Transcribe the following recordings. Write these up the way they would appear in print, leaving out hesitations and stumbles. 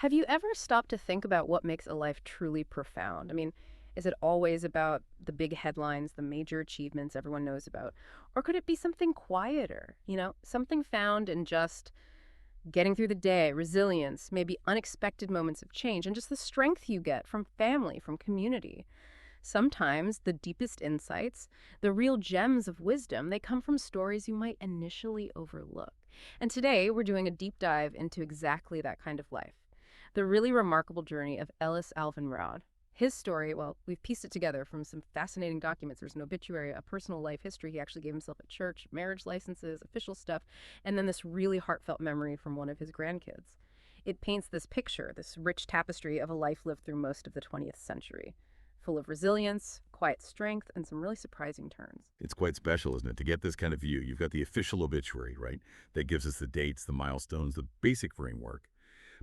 Have you ever stopped to think about what makes a life truly profound? I mean, is it always about the big headlines, the major achievements everyone knows about? Or could it be something quieter, something found in just getting through the day, resilience, maybe unexpected moments of change, and just the strength you get from family, from community? Sometimes the deepest insights, the real gems of wisdom, they come from stories you might initially overlook. And today we're doing a deep dive into exactly that kind of life. The really remarkable journey of Ellis Alvin Brown. His story, well, we've pieced it together from some fascinating documents. There's an obituary, a personal life history he actually gave himself at church, marriage licenses, official stuff, and then this really heartfelt memory from one of his grandkids. It paints this picture, this rich tapestry of a life lived through most of the 20th century, full of resilience, quiet strength, and some really surprising turns. It's quite special, isn't it, to get this kind of view? You've got the official obituary, right? That gives us the dates, the milestones, the basic framework.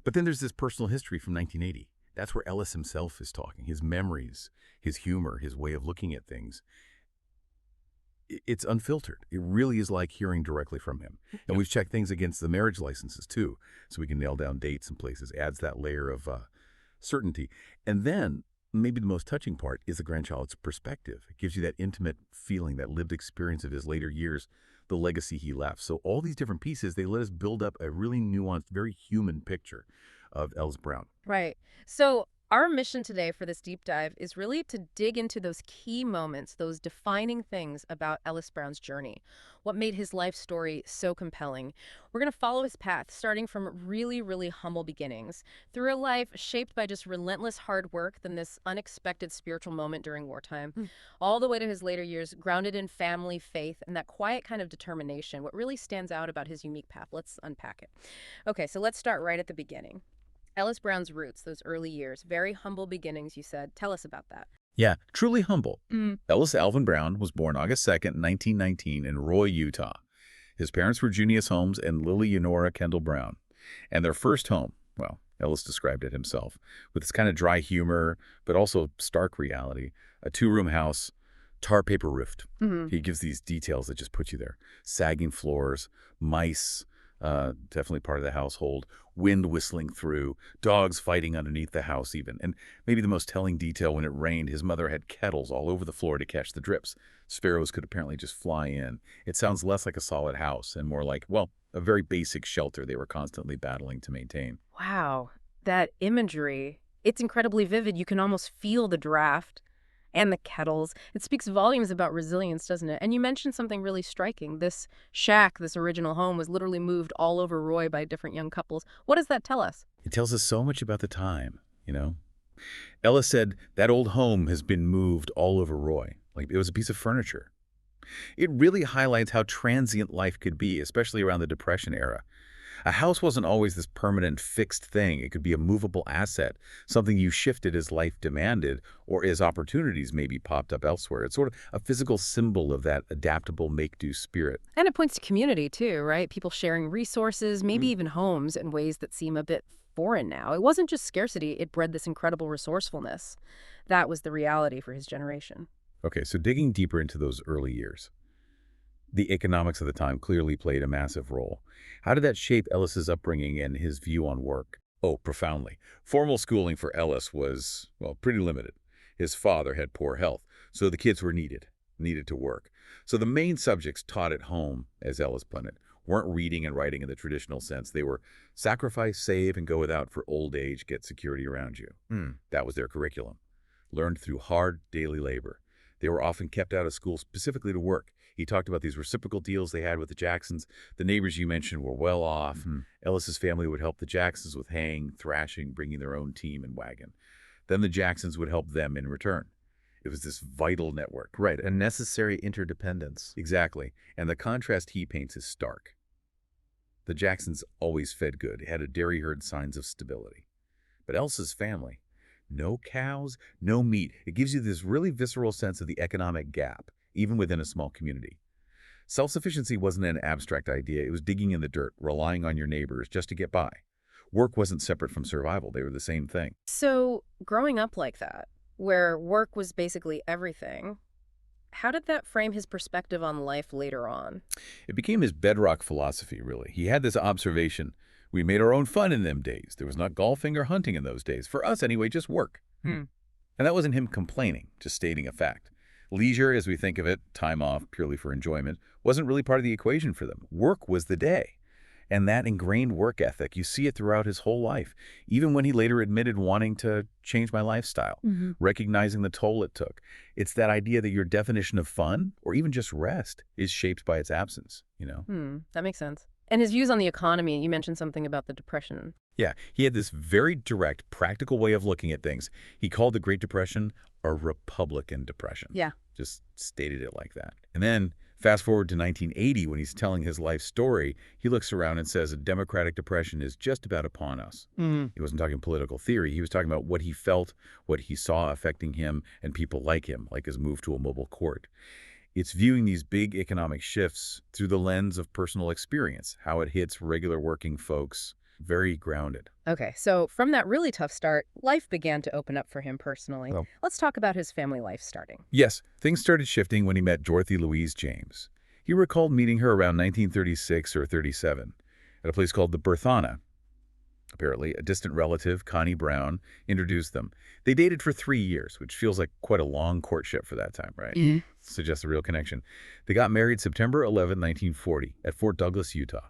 But then there's this personal history from 1980. That's where Ellis himself is talking, his memories, his humor, his way of looking at things. It's unfiltered. It really is like hearing directly from him. And we've checked things against the marriage licenses, too, so we can nail down dates and places. Adds that layer of certainty. And then maybe the most touching part is the grandchild's perspective. It gives you that intimate feeling, that lived experience of his later years, the legacy he left. So all these different pieces, they let us build up a really nuanced, very human picture of Ellis Brown. Right. So our mission today for this deep dive is really to dig into those key moments, those defining things about Ellis Brown's journey, what made his life story so compelling. We're going to follow his path, starting from really, really humble beginnings, through a life shaped by just relentless hard work, then this unexpected spiritual moment during wartime, all the way to his later years, grounded in family, faith, and that quiet kind of determination. What really stands out about his unique path? Let's unpack it. Okay, so let's start right at the beginning. Ellis Brown's roots, those early years, very humble beginnings, you said. Tell us about that. Yeah, truly humble. Mm. Ellis Alvin Brown was born August 2nd, 1919 in Roy, Utah. His parents were Junius Holmes and Lily Eunora Kendall Brown. And their first home, well, Ellis described it himself, with this kind of dry humor, but also stark reality, a two-room house, tar paper roofed. He gives these details that just put you there. Sagging floors, mice, definitely part of the household, wind whistling through, dogs fighting underneath the house even. And maybe the most telling detail, when it rained, his mother had kettles all over the floor to catch the drips. Sparrows could apparently just fly in. It sounds less like a solid house and more like, well, a very basic shelter they were constantly battling to maintain. Wow, that imagery, it's incredibly vivid. You can almost feel the draft and the kettles. It speaks volumes about resilience, doesn't it? And you mentioned something really striking. This shack, this original home, was literally moved all over Roy by different young couples. What does that tell us? It tells us so much about the time, you know? Ellis said that old home has been moved all over Roy, like it was a piece of furniture. It really highlights how transient life could be, especially around the Depression era. A house wasn't always this permanent, fixed thing. It could be a movable asset, something you shifted as life demanded or as opportunities maybe popped up elsewhere. It's sort of a physical symbol of that adaptable make-do spirit. And it points to community, too, right? People sharing resources, maybe even homes in ways that seem a bit foreign now. It wasn't just scarcity. It bred this incredible resourcefulness. That was the reality for his generation. Okay, so digging deeper into those early years, the economics of the time clearly played a massive role. How did that shape Ellis's upbringing and his view on work? Oh, profoundly. Formal schooling for Ellis was, well, pretty limited. His father had poor health, so the kids were needed to work. So the main subjects taught at home, as Ellis put it, weren't reading and writing in the traditional sense. They were sacrifice, save, and go without for old age, get security around you. That was their curriculum. Learned through hard daily labor. They were often kept out of school specifically to work. He talked about these reciprocal deals they had with the Jacksons. The neighbors you mentioned were well off. Ellis's family would help the Jacksons with haying, thrashing, bringing their own team and wagon. Then the Jacksons would help them in return. It was this vital network. Right, a necessary interdependence. Exactly. And the contrast he paints is stark. The Jacksons always fed good, had a dairy herd, signs of stability. But Ellis's family, no cows, no meat. It gives you this really visceral sense of the economic gap, even within a small community. Self-sufficiency wasn't an abstract idea. It was digging in the dirt, relying on your neighbors just to get by. Work wasn't separate from survival. They were the same thing. So growing up like that, where work was basically everything, how did that frame his perspective on life later on? It became his bedrock philosophy, really. He had this observation, We made our own fun in them days. There was not golfing or hunting in those days. For us, anyway, just work. Hmm. And that wasn't him complaining, just stating a fact. Leisure, as we think of it, time off purely for enjoyment, wasn't really part of the equation for them. Work was the day. And that ingrained work ethic, you see it throughout his whole life, even when he later admitted wanting to change my lifestyle, recognizing the toll it took. It's that idea that your definition of fun, or even just rest, is shaped by its absence, you know? That makes sense. And his views on the economy, you mentioned something about the Depression. Yeah, he had this very direct, practical way of looking at things. He called the Great Depression a Republican Depression. Yeah. Just stated it like that. And then fast forward to 1980, when he's telling his life story, he looks around and says a Democratic Depression is just about upon us. He wasn't talking political theory. He was talking about what he felt, what he saw affecting him and people like him, like his move to a mobile court. It's viewing these big economic shifts through the lens of personal experience, how it hits regular working folks. Very grounded. Okay, so from that really tough start, life began to open up for him personally. Well- Let's talk about his family life starting. Yes, things started shifting when he met Dorothy Louise James. He recalled meeting her around 1936 or 37 at a place called the Berthana. Apparently, a distant relative, Connie Brown, introduced them. They dated for 3 years, which feels like quite a long courtship for that time, right? Suggests a real connection. They got married September 11, 1940, at Fort Douglas, Utah.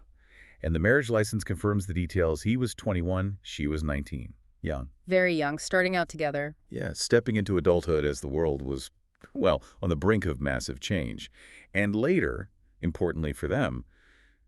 And the marriage license confirms the details. He was 21, she was 19. Young. Very young, starting out together. Yeah, stepping into adulthood as the world was, well, on the brink of massive change. And later, importantly for them,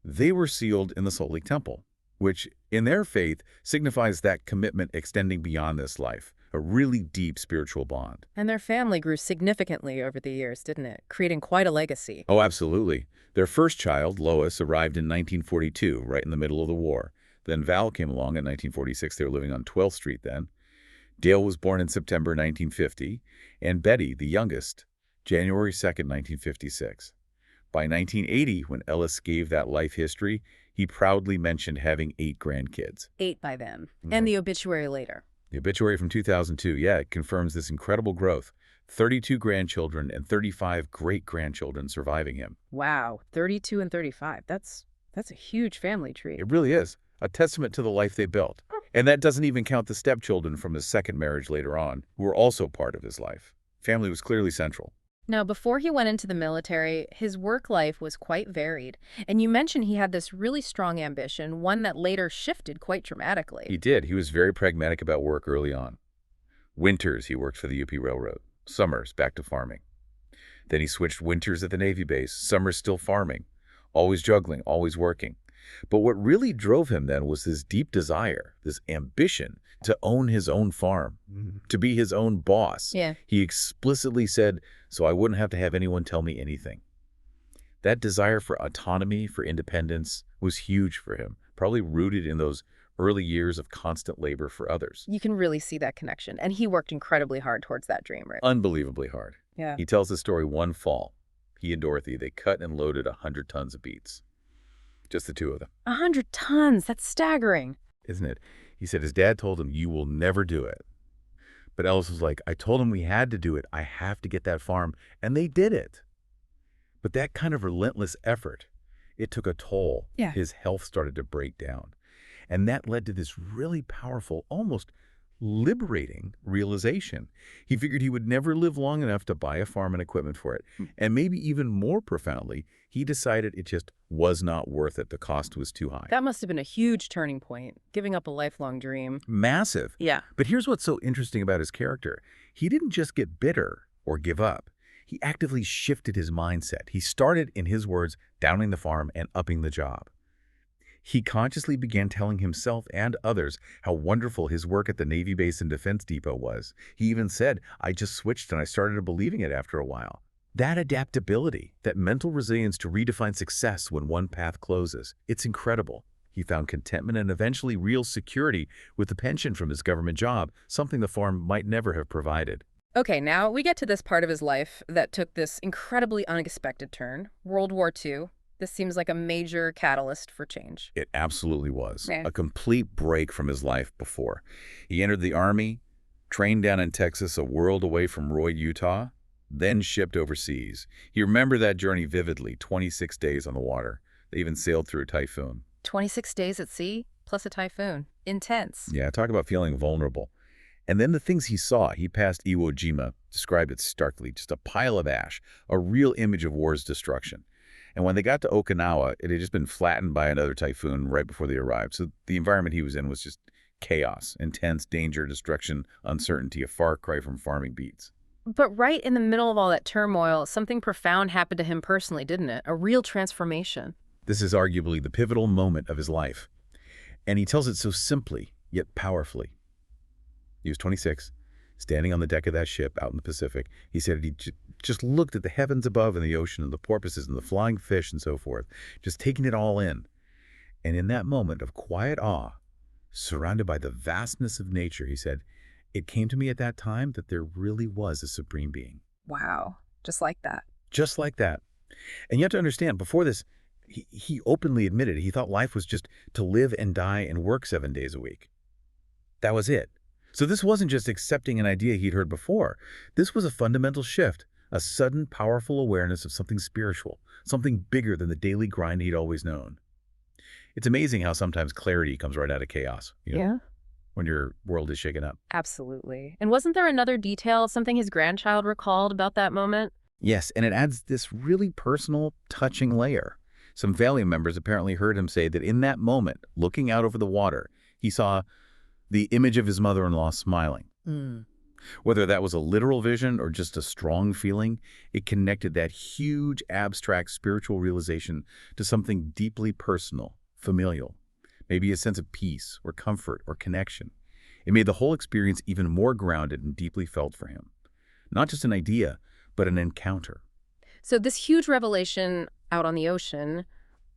they were sealed in the Salt Lake Temple, which, in their faith, signifies that commitment extending beyond this life, a really deep spiritual bond. And their family grew significantly over the years, didn't it? Creating quite a legacy. Oh, absolutely. Their first child, Lois, arrived in 1942, right in the middle of the war. Then Val came along in 1946. They were living on 12th Street then. Dale was born in September 1950, and Betty, the youngest, January 2nd, 1956. By 1980, when Ellis gave that life history, he proudly mentioned having 8 grandkids. 8 by then. And the obituary later. The obituary from 2002, yeah, it confirms this incredible growth. 32 grandchildren and 35 great-grandchildren surviving him. Wow, 32 and 35. That's a huge family tree. It really is. A testament to the life they built. And that doesn't even count the stepchildren from his second marriage later on, who were also part of his life. Family was clearly central. Now, before he went into the military, his work life was quite varied. And you mentioned he had this really strong ambition, one that later shifted quite dramatically. He did. He was very pragmatic about work early on. Winters, he worked for the UP Railroad. Summers, back to farming. Then he switched winters at the Navy base, summers still farming. Always juggling, always working. But what really drove him then was this deep desire, this ambition to own his own farm, to be his own boss. Yeah. He explicitly said, so I wouldn't have to have anyone tell me anything. That desire for autonomy, for independence, was huge for him, probably rooted in those early years of constant labor for others. You can really see that connection. And he worked incredibly hard towards that dream, right? Unbelievably hard. Yeah. He tells the story one fall. He and Dorothy, they cut and loaded 100 tons of beets. Just the two of them. 100 tons. That's staggering. Isn't it? He said his dad told him, you will never do it. But Ellis was like, I told him we had to do it. I have to get that farm. And they did it. But that kind of relentless effort, it took a toll. Yeah. His health started to break down. And that led to this really powerful, almost liberating realization. He figured he would never live long enough to buy a farm and equipment for it. And maybe even more profoundly, he decided it just was not worth it. The cost was too high. That must have been a huge turning point, giving up a lifelong dream. Massive. Yeah. But here's what's so interesting about his character. He didn't just get bitter or give up. He actively shifted his mindset. He started, in his words, downing the farm and upping the job. He consciously began telling himself and others how wonderful his work at the Navy base and Defense Depot was. He even said, I just switched and I started believing it after a while. That adaptability, that mental resilience to redefine success when one path closes, it's incredible. He found contentment and eventually real security with the pension from his government job, something the farm might never have provided. Okay, now we get to this part of his life that took this incredibly unexpected turn, World War II. This seems like a major catalyst for change. It absolutely was. Yeah. A complete break from his life before. He entered the Army, trained down in Texas, a world away from Roy, Utah, then shipped overseas. He remembered that journey vividly, 26 days on the water. They even sailed through a typhoon. 26 days at sea? plus a typhoon. Intense. Yeah, talk about feeling vulnerable. And then the things he saw, he passed Iwo Jima, described it starkly, just a pile of ash, a real image of war's destruction. And when they got to Okinawa, it had just been flattened by another typhoon right before they arrived. So the environment he was in was just chaos, intense danger, destruction, uncertainty, a far cry from farming beats. But right in the middle of all that turmoil, something profound happened to him personally, didn't it? A real transformation. This is arguably the pivotal moment of his life. And he tells it so simply, yet powerfully. He was 26, standing on the deck of that ship out in the Pacific. He said he just looked at the heavens above and the ocean and the porpoises and the flying fish and so forth, just taking it all in. And in that moment of quiet awe, surrounded by the vastness of nature, he said, it came to me at that time that there really was a supreme being. Wow. Just like that. Just like that. And you have to understand, before this, he openly admitted he thought life was just to live and die and work 7 days a week. That was it. So this wasn't just accepting an idea he'd heard before. This was a fundamental shift, a sudden, powerful awareness of something spiritual, something bigger than the daily grind he'd always known. It's amazing how sometimes clarity comes right out of chaos, Yeah. when your world is shaken up. Absolutely. And wasn't there another detail, something his grandchild recalled about that moment? Yes, and it adds this really personal, touching layer. Some family members apparently heard him say that in that moment, looking out over the water, he saw the image of his mother-in-law smiling. Whether that was a literal vision or just a strong feeling, it connected that huge, abstract spiritual realization to something deeply personal, familial, maybe a sense of peace or comfort or connection. It made the whole experience even more grounded and deeply felt for him. Not just an idea, but an encounter. So this huge revelation out on the ocean,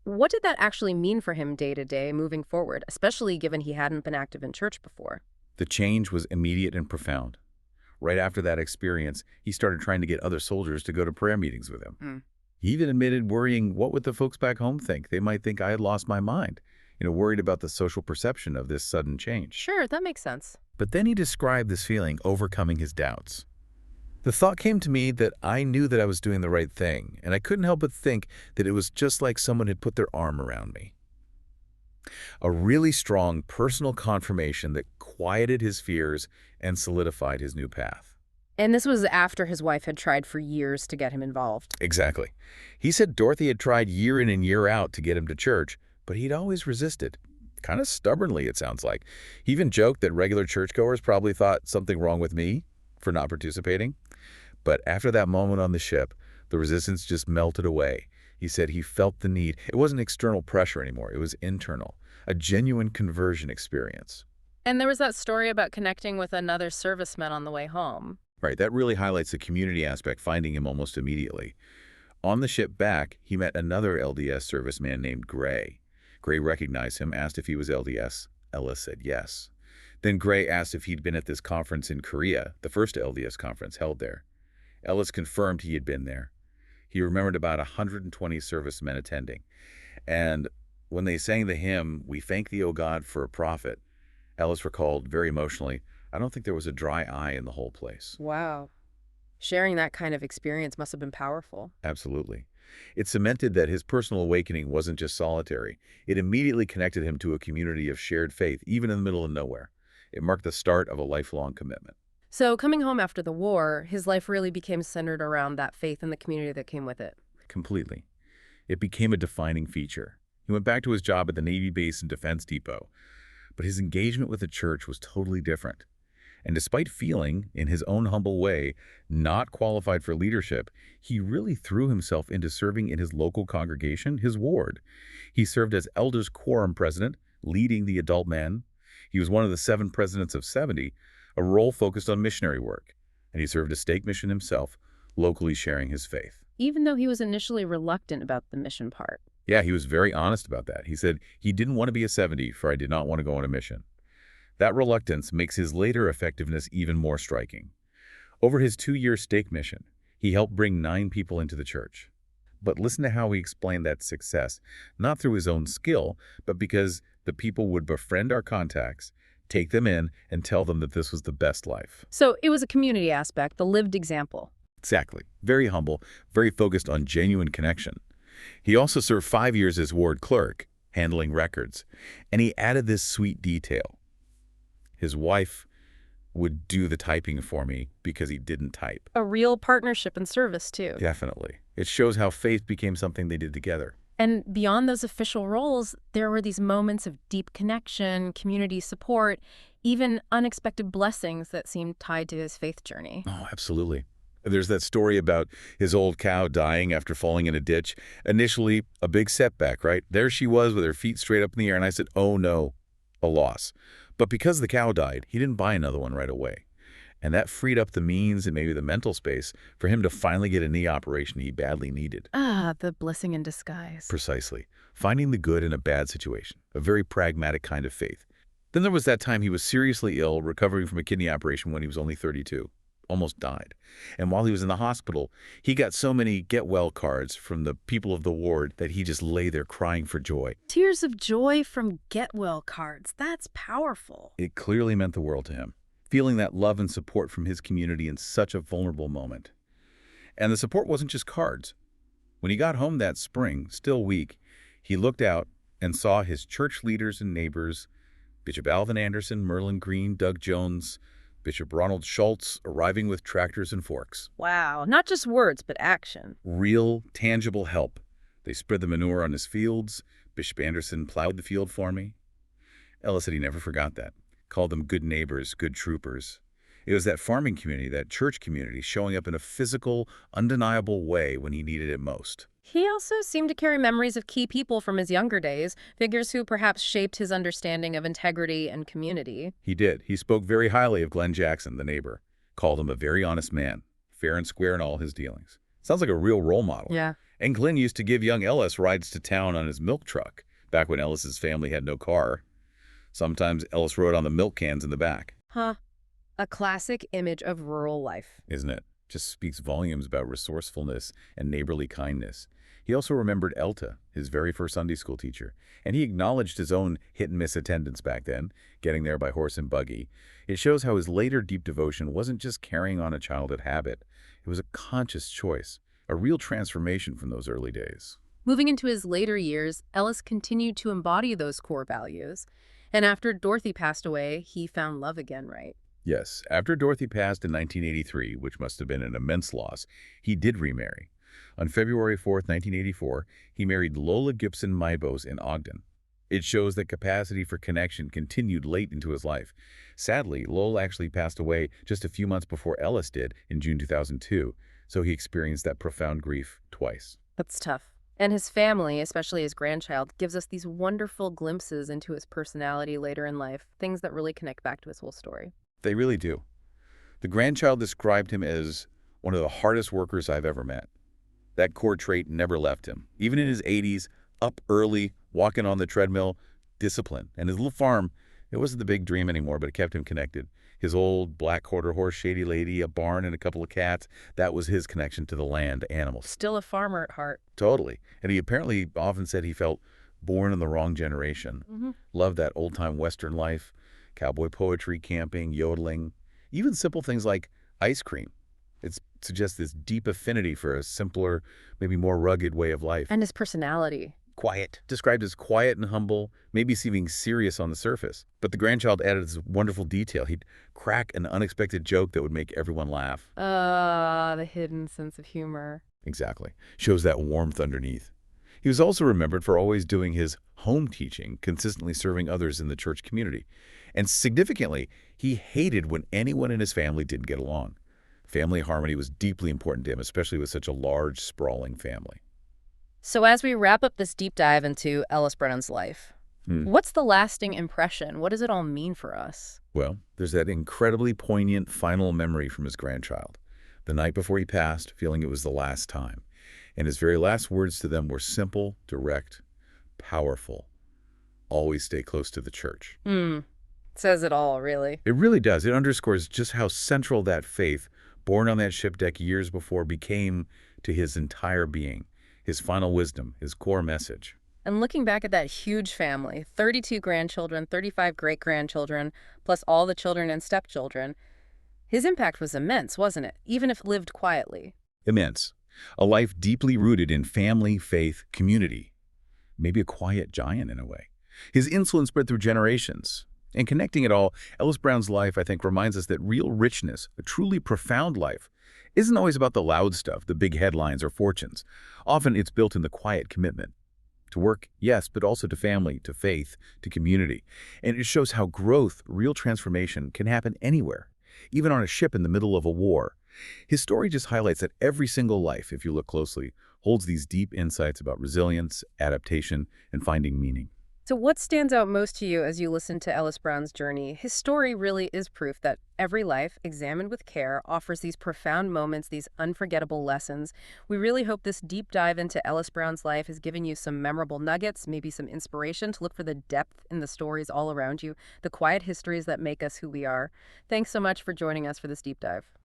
what did that actually mean for him day to day moving forward, especially given he hadn't been active in church before? The change was immediate and profound. Right after that experience, he started trying to get other soldiers to go to prayer meetings with him. He even admitted worrying, what would the folks back home think? They might think I had lost my mind, worried about the social perception of this sudden change. Sure, that makes sense. But then he described this feeling overcoming his doubts. The thought came to me that I knew that I was doing the right thing, and I couldn't help but think that it was just like someone had put their arm around me. A really strong personal confirmation that quieted his fears and solidified his new path. And this was after his wife had tried for years to get him involved. Exactly. He said Dorothy had tried year in and year out to get him to church, but he'd always resisted. Kind of stubbornly, it sounds like. He even joked that regular churchgoers probably thought something wrong with me for not participating. But after that moment on the ship, the resistance just melted away. He said he felt the need. It wasn't external pressure anymore. It was internal, a genuine conversion experience. And there was that story about connecting with another serviceman on the way home. Right, that really highlights the community aspect, finding him almost immediately. On the ship back, he met another LDS serviceman named Gray. Gray recognized him, asked if he was LDS. Ellis said yes. Then Gray asked if he'd been at this conference in Korea, the first LDS conference held there. Ellis confirmed he had been there. He remembered about 120 servicemen attending. And when they sang the hymn, "We Thank Thee, O God, for a Prophet," Ellis recalled very emotionally, I don't think there was a dry eye in the whole place. Wow. Sharing that kind of experience must have been powerful. Absolutely. It cemented that his personal awakening wasn't just solitary. It immediately connected him to a community of shared faith, even in the middle of nowhere. It marked the start of a lifelong commitment. So coming home after the war, his life really became centered around that faith and the community that came with it. Completely. It became a defining feature. He went back to his job at the Navy base and Defense Depot. But his engagement with the church was totally different. And despite feeling, in his own humble way, not qualified for leadership, he really threw himself into serving in his local congregation, his ward. He served as Elders Quorum President, leading the adult men. He was one of the 7 presidents of 70, a role focused on missionary work. And he served a stake mission himself, locally sharing his faith. Even though he was initially reluctant about the mission part. Yeah, he was very honest about that. He said, he didn't want to be a 70, for I did not want to go on a mission. That reluctance makes his later effectiveness even more striking. Over his 2-year stake mission, he helped bring 9 people into the church. But listen to how he explained that success, not through his own skill, but because the people would befriend our contacts, take them in, and tell them that this was the best life. So it was a community aspect, the lived example. Exactly. Very humble, very focused on genuine connection. He also served 5 years as ward clerk. handling records. And he added this sweet detail. His wife would do the typing for me because he didn't type. A real partnership and service, too. Definitely. It shows how faith became something they did together. And beyond those official roles, there were these moments of deep connection, community support, even unexpected blessings that seemed tied to his faith journey. Oh, absolutely. There's that story about his old cow dying after falling in a ditch. Initially, a big setback, right? There she was with her feet straight up in the air, and I said, oh no, a loss. But because the cow died, he didn't buy another one right away. And that freed up the means and maybe the mental space for him to finally get a knee operation he badly needed. Ah, the blessing in disguise. Precisely. Finding the good in a bad situation. A very pragmatic kind of faith. Then there was that time he was seriously ill, recovering from a kidney operation when he was only 32. Almost died. And while he was in the hospital, he got so many get-well cards from the people of the ward that he just lay there crying for joy. Tears of joy from get-well cards. That's powerful. It clearly meant the world to him, feeling that love and support from his community in such a vulnerable moment. And the support wasn't just cards. When he got home that spring, still weak, he looked out and saw his church leaders and neighbors, Bishop Alvin Anderson, Merlin Green, Doug Jones, Bishop Ronald Schultz, arriving with tractors and forks. Wow, not just words, but action. Real, tangible help. They spread the manure on his fields. Bishop Anderson plowed the field for me. Ellis said he never forgot that. Called them good neighbors, good troopers. It was that farming community, that church community, showing up in a physical, undeniable way when he needed it most. He also seemed to carry memories of key people from his younger days, figures who perhaps shaped his understanding of integrity and community. He did. He spoke very highly of Glenn Jackson, the neighbor. Called him a very honest man, fair and square in all his dealings. Sounds like a real role model. Yeah. And Glenn used to give young Ellis rides to town on his milk truck, back when Ellis's family had no car. Sometimes Ellis rode on the milk cans in the back. Huh. A classic image of rural life. Isn't it? Just speaks volumes about resourcefulness and neighborly kindness. He also remembered Elta, his very first Sunday school teacher, and he acknowledged his own hit-and-miss attendance back then, getting there by horse and buggy. It shows how his later deep devotion wasn't just carrying on a childhood habit. It was a conscious choice, a real transformation from those early days. Moving into his later years, Ellis continued to embody those core values. And after Dorothy passed away, he found love again, right? Yes, after Dorothy passed in 1983, which must have been an immense loss, he did remarry. On February 4th, 1984, he married Lola Gibson Mybos in Ogden. It shows that capacity for connection continued late into his life. Sadly, Lola actually passed away just a few months before Ellis did in June 2002, so he experienced that profound grief twice. That's tough. And his family, especially his grandchild, gives us these wonderful glimpses into his personality later in life, things that really connect back to his whole story. They really do. The grandchild described him as one of the hardest workers I've ever met. That core trait never left him. Even in his 80s, up early, walking on the treadmill, discipline. And his little farm, it wasn't the big dream anymore, but it kept him connected. His old black quarter horse, shady lady, a barn, and a couple of cats, that was his connection to the land, animals. Still a farmer at heart. Totally. And he apparently often said he felt born in the wrong generation. Loved that old-time Western life, cowboy poetry, camping, yodeling, even simple things like ice cream. It suggests this deep affinity for a simpler, maybe more rugged way of life. And his personality. Quiet. Described as quiet and humble, maybe seeming serious on the surface. But the grandchild added this wonderful detail. He'd crack an unexpected joke that would make everyone laugh. The hidden sense of humor. Exactly. Shows that warmth underneath. He was also remembered for always doing his home teaching, consistently serving others in the church community. And significantly, he hated when anyone in his family didn't get along. Family harmony was deeply important to him, especially with such a large, sprawling family. So as we wrap up this deep dive into Ellis Brennan's life, what's the lasting impression? What does it all mean for us? Well, there's that incredibly poignant final memory from his grandchild. The night before he passed, feeling it was the last time. And his very last words to them were simple, direct, powerful. Always stay close to the church. Says it all, really. It really does. It underscores just how central that faith, born on that ship deck years before, became to his entire being, his final wisdom, his core message. And looking back at that huge family, 32 grandchildren, 35 great-grandchildren, plus all the children and stepchildren, his impact was immense, wasn't it? Even if lived quietly. Immense. A life deeply rooted in family, faith, community. maybe a quiet giant in a way. His influence spread through generations. And connecting it all, Ellis Brown's life, I think, reminds us that real richness, a truly profound life, isn't always about the loud stuff, the big headlines or fortunes. Often it's built in the quiet commitment. To work, yes, but also to family, to faith, to community. And it shows how growth, real transformation, can happen anywhere, even on a ship in the middle of a war. His story just highlights that every single life, if you look closely, holds these deep insights about resilience, adaptation, and finding meaning. So what stands out most to you as you listen to Ellis Brown's journey? His story really is proof that every life, examined with care, offers these profound moments, these unforgettable lessons. We really hope this deep dive into Ellis Brown's life has given you some memorable nuggets, maybe some inspiration to look for the depth in the stories all around you, the quiet histories that make us who we are. Thanks so much for joining us for this deep dive.